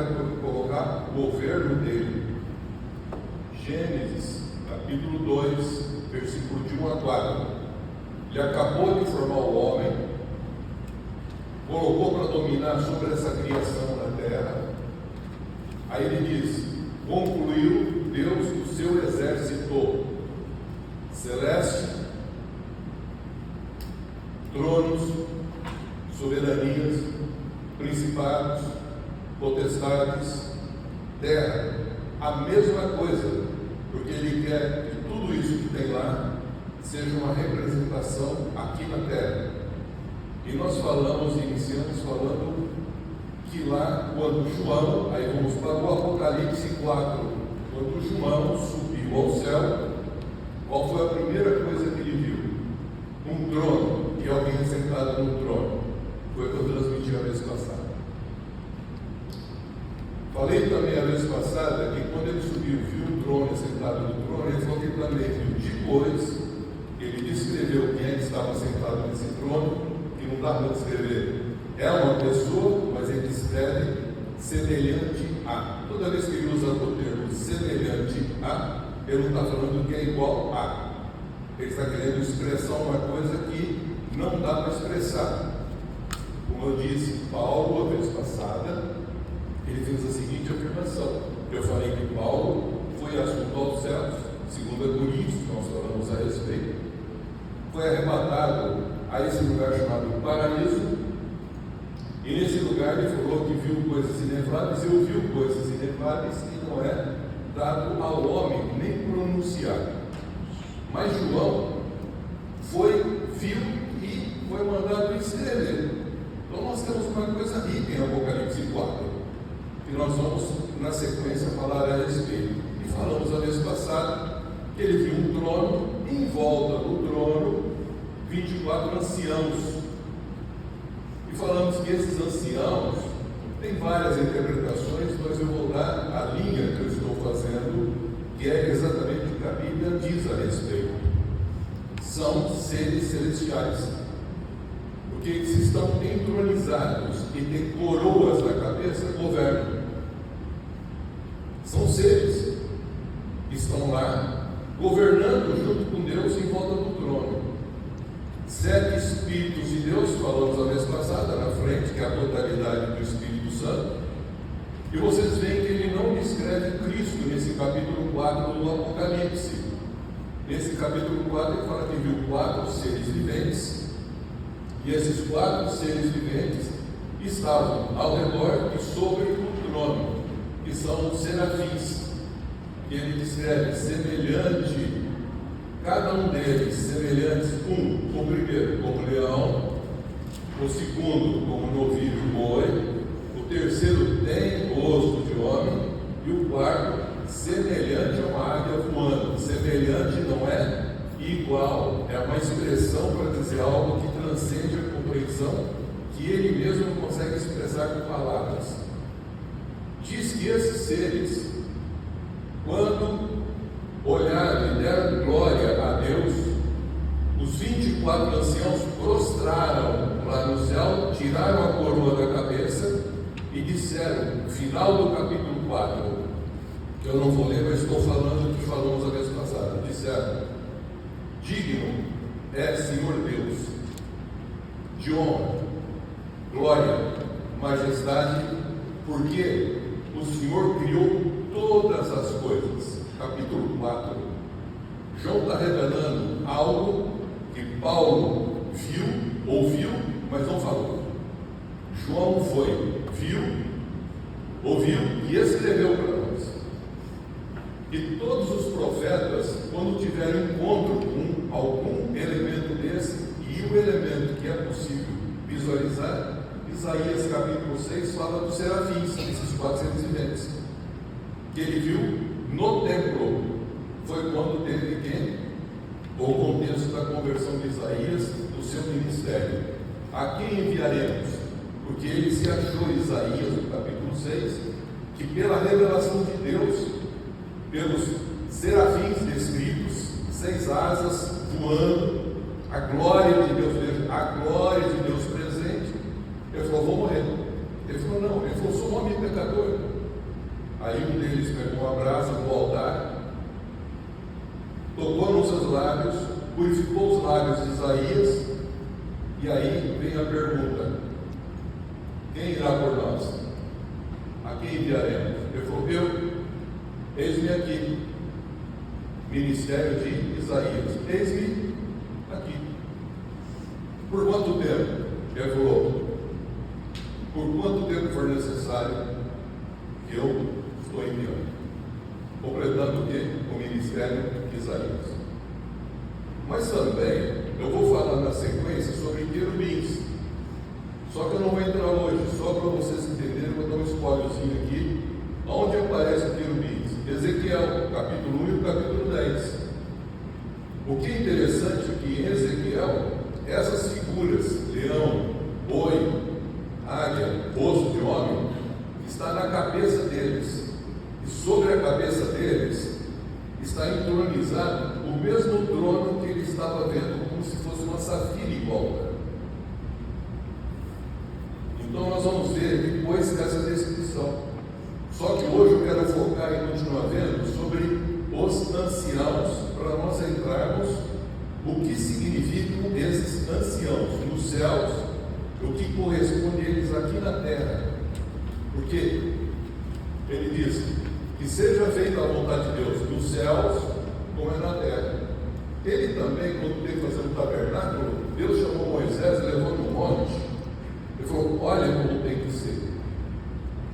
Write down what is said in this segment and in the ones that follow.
colocar o governo dele. Gênesis, capítulo 2, versículo de 1 a 4. Ele acabou de formar o homem, colocou para dominar sobre essa criação na terra. Aí ele diz: concluiu Deus o seu exército celeste, tronos, soberanias, principados, potestades, terra, a mesma coisa, porque ele quer que tudo isso que tem lá seja uma representação aqui na terra. E nós iniciamos falando que lá, quando João, aí vamos para o Apocalipse 4, quando João subiu ao céu, qual foi a primeira coisa que ele viu? Um trono, e alguém sentado no trono. Foi o que eu transmiti a vez passada. Falei também a vez passada que quando ele subiu, viu o trono, sentado no trono, ele falou que também viu depois, ele descreveu quem é que estava sentado nesse trono, que não dá para descrever. É uma pessoa, mas ele descreve semelhante a. Toda vez que ele usa o termo semelhante a, ele não está falando que é igual a. Ele está querendo expressar uma coisa que não dá para expressar. Como eu disse, Paulo, a vez passada, ele fez a seguinte afirmação. Eu falei que Paulo foi assunto aos céus, segundo Coríntios, que nós falamos a respeito, foi arrebatado a esse lugar chamado paraíso, e nesse lugar ele falou que viu coisas inefáveis e ouviu coisas inefáveis que não é dado ao homem nem pronunciar. Mas João viu e foi mandado escrever. Então nós temos uma coisa rica em Apocalipse 4, que nós vamos na sequência falar a respeito. E falamos a vez passada que ele viu um trono, e em volta do trono 24 anciãos. E falamos que esses anciãos têm várias interpretações, mas eu vou dar a linha que eu estou fazendo, que é exatamente o que a Bíblia diz a respeito. São seres celestiais, porque eles estão entronizados e têm coroas na cabeça, governam. São seres que estão lá governando junto com Deus em volta do trono. 7 Espíritos de Deus, falamos a vez passada na frente, que é a totalidade do Espírito Santo. E vocês veem que ele não descreve Cristo nesse capítulo 4 do Apocalipse. Nesse capítulo 4 ele fala que viu 4 seres viventes, e esses 4 seres viventes estavam ao redor e sobre o trono, que são os serafins, que ele descreve semelhante, cada um deles semelhantes, o primeiro como leão, o segundo como novilho boi, o terceiro tem o rosto de homem, e o quarto semelhante a uma águia voando. Semelhante não é igual, é uma expressão para dizer algo que transcende a compreensão, que ele mesmo não consegue expressar com palavras. Diz que esses seres, quando olharam e deram glória a Deus, os 24 anciãos prostraram lá no céu, tiraram a coroa da cabeça e disseram, no final do capítulo 4, que eu não vou ler, mas estou falando o que falamos a vez passada, disseram: digno é Senhor Deus de honra, glória, majestade, porque o Senhor criou todas as coisas. Capítulo 4. João está revelando algo que Paulo viu, ouviu, mas não falou. João viu, ouviu e escreveu para nós. E todos os profetas, quando tiveram encontro com algum elemento desse, e o elemento que é possível visualizar, Isaías capítulo 6 fala dos serafins, esses 4 seres viventes, que ele viu no templo. Foi quando teve o contexto da conversão de Isaías, do seu ministério. A quem enviaremos? Porque ele se achou, Isaías, no capítulo 6, que pela revelação de Deus, pelos serafins descritos, 6 asas voando, a glória de Deus, a glória de Deus presente, ele falou: vou morrer. Ele falou: não, ele falou: sou um homem pecador. Aí um deles pegou uma brasa do altar, tocou nos seus lábios, purificou os lábios de Isaías, e aí vem a pergunta: quem irá por nós? A quem enviaremos? Ele falou: eis-me aqui. Ministério de Isaías, eis-me aqui. Por quanto tempo? Ele falou: por quanto tempo for necessário, eu estou enviando. Completando o quê? O ministério de Isaías. Mas também eu vou falar na sequência sobre querubins. Só que eu não vou entrar hoje, só para vocês entenderem, vou dar um spoilerzinho aqui. Onde aparece querubins? Ezequiel, capítulo 1 e o capítulo 10. O que é interessante é que em Ezequiel, essas figuras, leão, boi, águia, rosto de homem, está na cabeça deles. E sobre a cabeça deles está entronizado o mesmo trono que ele estava vendo, como se fosse uma safira igual. Então nós vamos ver depois dessa descrição. Só que hoje eu quero focar e continuar vendo sobre os anciãos, para nós entrarmos o que significam esses anciãos nos céus, o que corresponde a eles aqui na terra. Porque ele diz que seja feita a vontade de Deus nos céus como é na terra. Ele também, quando teve que fazer um tabernáculo, Deus chamou Moisés, levou no monte, ele falou: olha como tem que ser.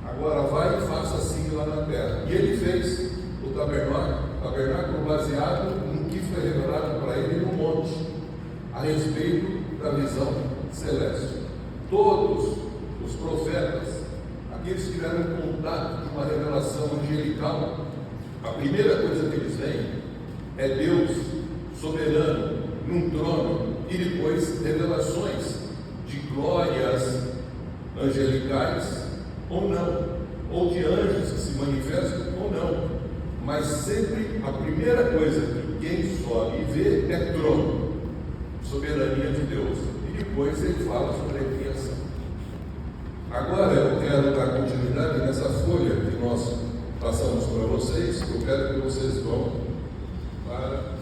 Agora vai e faça assim lá na terra. E ele fez o tabernáculo baseado no que foi revelado para ele no monte, a respeito da visão celeste. Todos os profetas, aqueles que tiveram contato com uma revelação angelical, a primeira coisa que eles veem é Deus soberano num trono, e depois revelações de glórias angelicais ou não, ou de anjos que se manifestam ou não, mas sempre a primeira coisa que quem sobe e vê é trono, soberania de Deus, e depois ele fala sobre a criação. Agora eu quero dar continuidade nessa folha que nós passamos para vocês. Eu quero que vocês vão para